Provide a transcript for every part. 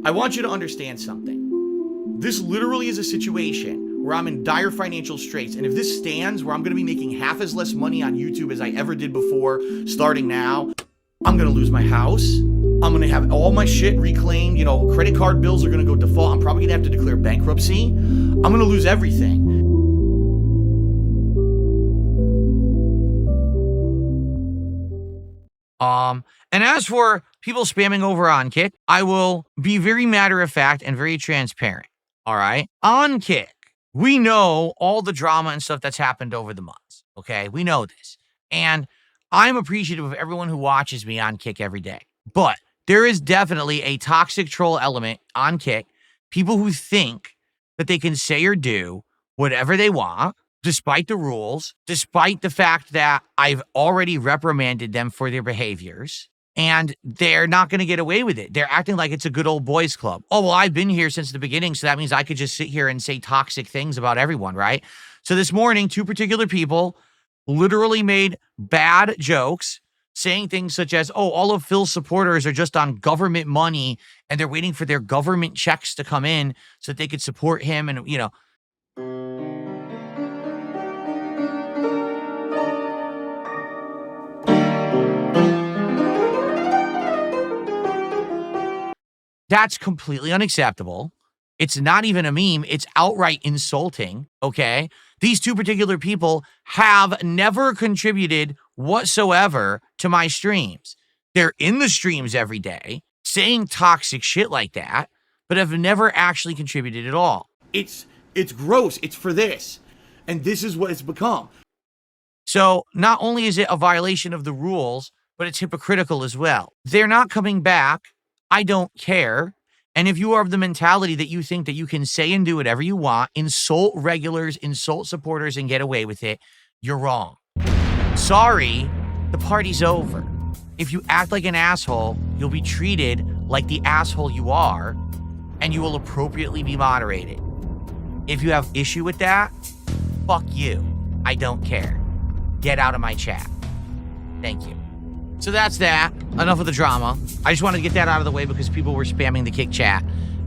I want you to understand something. This literally is a situation where I'm in dire financial straits, and if this stands where I'm going to be making half as less money on YouTube as I ever did before, starting now, I'm going to lose my house. I'm going to have all my shit reclaimed. You know, credit card bills are going to go default. I'm probably going to have to declare bankruptcy. I'm going to lose everything. And as for people spamming over on Kick, I will be very matter of fact and very transparent. All right. On Kick, we know all the drama and stuff that's happened over the months. Okay. We know this. And I'm appreciative of everyone who watches me on Kick every day. But there is definitely a toxic troll element on Kick. People who think that they can say or do whatever they want, despite the rules, despite the fact that I've already reprimanded them for their behaviors, and they're not going to get away with it. They're acting like it's a good old boys club. Oh, well, I've been here since the beginning, so that means I could just sit here and say toxic things about everyone, right? So this morning, two particular people literally made bad jokes, saying things such as, oh, all of Phil's supporters are just on government money, and they're waiting for their government checks to come in so that they could support him, and, you know, that's completely unacceptable. It's not even a meme. It's outright insulting, okay? These two particular people have never contributed whatsoever to my streams. They're in the streams every day saying toxic shit like that, but have never actually contributed at all. It's gross. It's for this. And this is what it's become. So not only is it a violation of the rules, but it's hypocritical as well. They're not coming back. I don't care. And if you are of the mentality that you think that you can say and do whatever you want, insult regulars, insult supporters, and get away with it, you're wrong. Sorry, the party's over. If you act like an asshole, you'll be treated like the asshole you are, and you will appropriately be moderated. If you have issue with that, fuck you. I don't care. Get out of my chat. Thank you. So that's that. Enough of the drama. I just wanted to get that out of the way because people were spamming the Kick chat.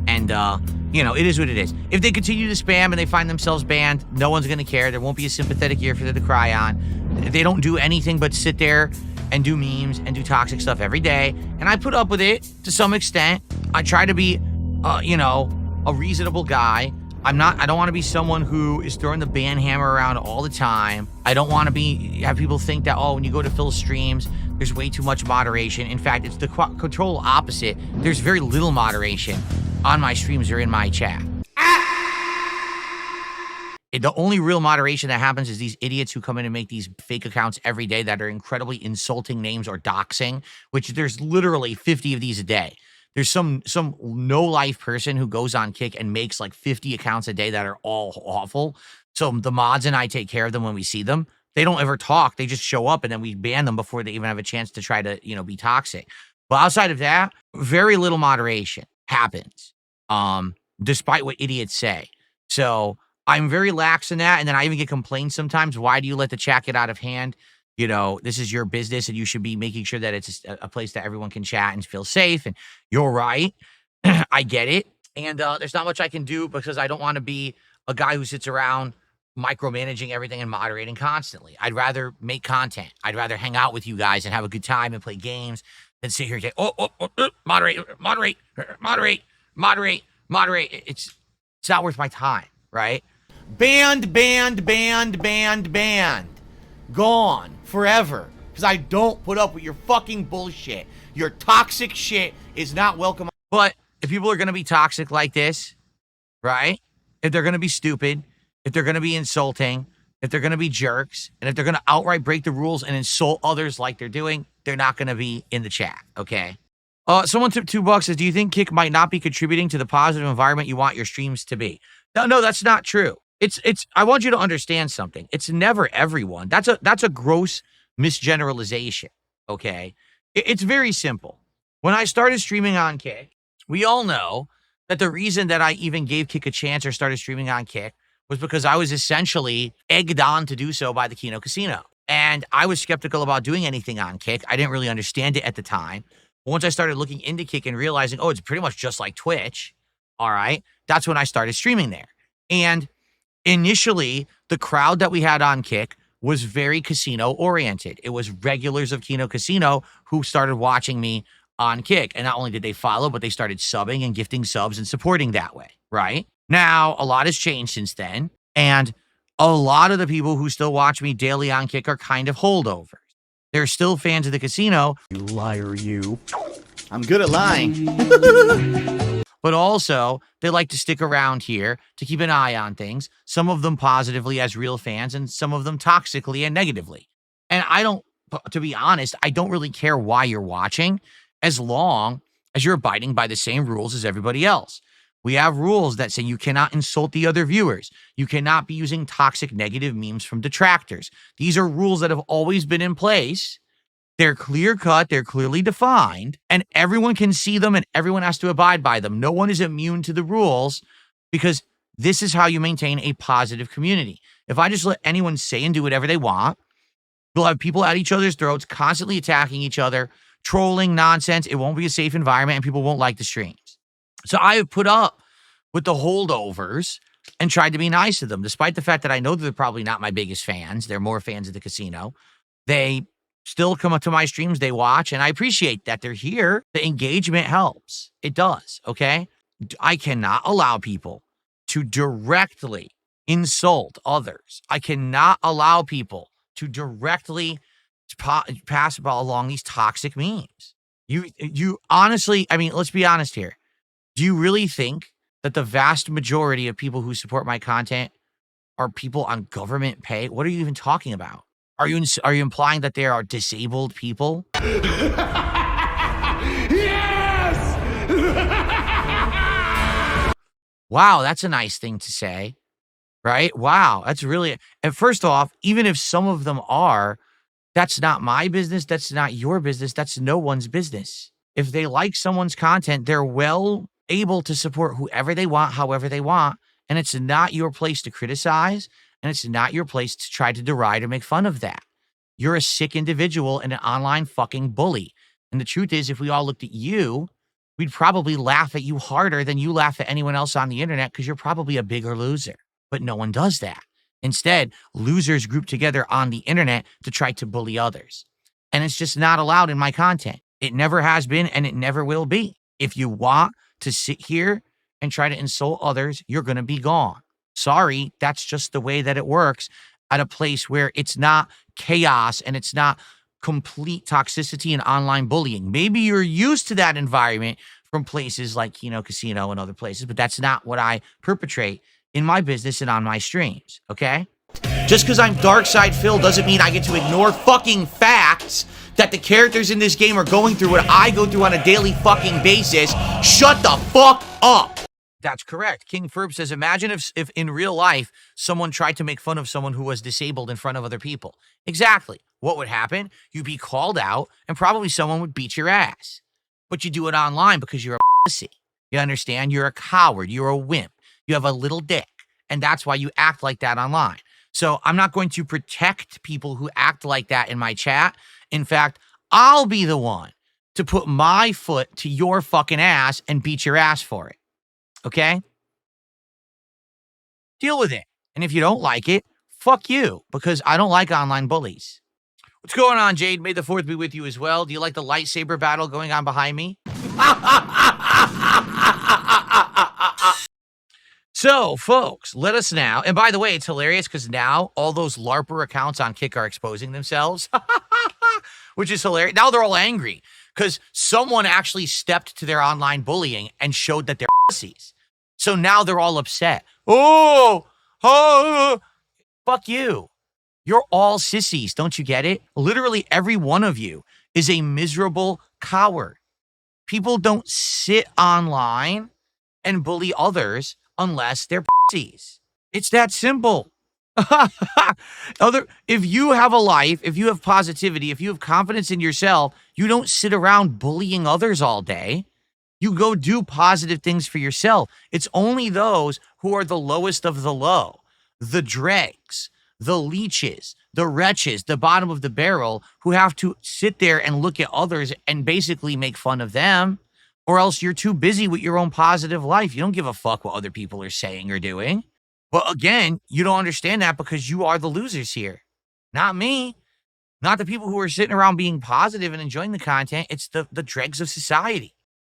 And, you know, it is what it is. If they continue to spam and they find themselves banned, no one's going to care. There won't be a sympathetic ear for them to cry on. They don't do anything but sit there and do memes and do toxic stuff every day. And I put up with it to some extent. I try to be, you know, a reasonable guy. I don't want to be someone who is throwing the ban hammer around all the time. I don't want to have people think that, oh, when you go to Phil's streams, there's way too much moderation. In fact, it's the control opposite. There's very little moderation on my streams or in my chat. The only real moderation that happens is these idiots who come in and make these fake accounts every day that are incredibly insulting names or doxing, which there's literally 50 of these a day. There's some no-life person who goes on Kick and makes like 50 accounts a day that are all awful. So the mods and I take care of them when we see them. They don't ever talk. They just show up and then we ban them before they even have a chance to try to, you know, be toxic. But outside of that, very little moderation happens, despite what idiots say. So I'm very lax in that. And then I even get complaints sometimes. Why do you let the chat get out of hand? You know, this is your business and you should be making sure that it's a place that everyone can chat and feel safe. And you're right. I get it. And there's not much I can do because I don't want to be a guy who sits around micromanaging everything and moderating constantly. I'd rather make content. I'd rather hang out with you guys and have a good time and play games than sit here and say, moderate. It's not worth my time, right? Banned. Gone. Forever. Because I don't put up with your fucking bullshit. Your toxic shit is not welcome. But if people are going to be toxic like this, right? If they're going to be stupid, if they're going to be insulting, if they're going to be jerks, and if they're going to outright break the rules and insult others like they're doing, they're not going to be in the chat, okay? Someone tipped $2 says, do you think Kick might not be contributing to the positive environment you want your streams to be? No, that's not true. I want you to understand something. It's never everyone. That's a gross misgeneralization, okay? It's very simple. When I started streaming on Kick, we all know that the reason that I even gave Kick a chance or started streaming on Kick was because I was essentially egged on to do so by the Kino Casino. And I was skeptical about doing anything on Kick. I didn't really understand it at the time. Once I started looking into Kick and realizing, oh, it's pretty much just like Twitch, all right, that's when I started streaming there. And initially, the crowd that we had on Kick was very casino oriented. It was regulars of Kino Casino who started watching me on Kick. And not only did they follow, but they started subbing and gifting subs and supporting that way, right? Now, a lot has changed since then. And a lot of the people who still watch me daily on Kick are kind of holdovers. They're still fans of the casino. You liar, you. I'm good at lying. But also, they like to stick around here to keep an eye on things, some of them positively as real fans, and some of them toxically and negatively. And to be honest, I don't really care why you're watching, as long as you're abiding by the same rules as everybody else. We have rules that say you cannot insult the other viewers. You cannot be using toxic negative memes from detractors. These are rules that have always been in place. They're clear-cut, they're clearly defined, and everyone can see them and everyone has to abide by them. No one is immune to the rules because this is how you maintain a positive community. If I just let anyone say and do whatever they want, we'll have people at each other's throats, constantly attacking each other, trolling nonsense. It won't be a safe environment and people won't like the streams. So I have put up with the holdovers and tried to be nice to them, despite the fact that I know that they're probably not my biggest fans. They're more fans of the casino. They still come up to my streams, they watch, and I appreciate that they're here. The engagement helps. It does, okay? I cannot allow people to directly insult others. I cannot allow people to directly pass along these toxic memes. You honestly, I mean, let's be honest here. Do you really think that the vast majority of people who support my content are people on government pay? What are you even talking about? Are you implying that there are disabled people? Yes! Wow, that's a nice thing to say, right? Wow, that's really... And first off, even if some of them are, that's not my business. That's not your business. That's no one's business. If they like someone's content, they're well able to support whoever they want, however they want, and it's not your place to criticize, and it's not your place to try to deride or make fun of that. You're a sick individual and an online fucking bully. And the truth is, if we all looked at you, we'd probably laugh at you harder than you laugh at anyone else on the internet because you're probably a bigger loser. But no one does that. Instead, losers group together on the internet to try to bully others. And it's just not allowed in my content. It never has been and it never will be. If you want to sit here and try to insult others, you're going to be gone. Sorry, that's just the way that it works at a place where it's not chaos and it's not complete toxicity and online bullying. Maybe you're used to that environment from places like Kino Casino and other places, but that's not what I perpetrate in my business and on my streams, okay? Just because I'm Dark Side Phil doesn't mean I get to ignore fucking facts that the characters in this game are going through what I go through on a daily fucking basis. Shut the fuck up. That's correct. King Ferb says, imagine if in real life, someone tried to make fun of someone who was disabled in front of other people. Exactly. What would happen? You'd be called out and probably someone would beat your ass. But you do it online because you're a pussy. You understand? You're a coward. You're a wimp. You have a little dick. And that's why you act like that online. So I'm not going to protect people who act like that in my chat. In fact, I'll be the one to put my foot to your fucking ass and beat your ass for it. Okay? Deal with it. And if you don't like it, fuck you, because I don't like online bullies. What's going on, Jade? May the 4th be with you as well. Do you like the lightsaber battle going on behind me? So, folks, let us now. And by the way, it's hilarious because now all those LARPer accounts on Kick are exposing themselves, which is hilarious. Now they're all angry because someone actually stepped to their online bullying and showed that they're pussies. So now they're all upset. Oh, fuck you. You're all sissies. Don't you get it? Literally every one of you is a miserable coward. People don't sit online and bully others unless they're pussies. It's that simple. If you have a life, if you have positivity, if you have confidence in yourself, you don't sit around bullying others all day. You go do positive things for yourself. It's only those who are the lowest of the low, the dregs, the leeches, the wretches, the bottom of the barrel who have to sit there and look at others and basically make fun of them, or else you're too busy with your own positive life. You don't give a fuck what other people are saying or doing. But again, you don't understand that because you are the losers here. Not me. Not the people who are sitting around being positive and enjoying the content. It's the dregs of society.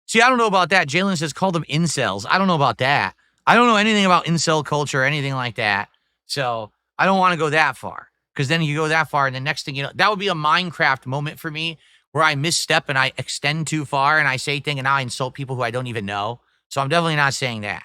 See, I don't know about that. Jalen says, call them incels. I don't know about that. I don't know anything about incel culture or anything like that. So I don't want to go that far, because then you go that far and the next thing you know, that would be a Minecraft moment for me where I misstep and I extend too far and I say things and now I insult people who I don't even know. So I'm definitely not saying that.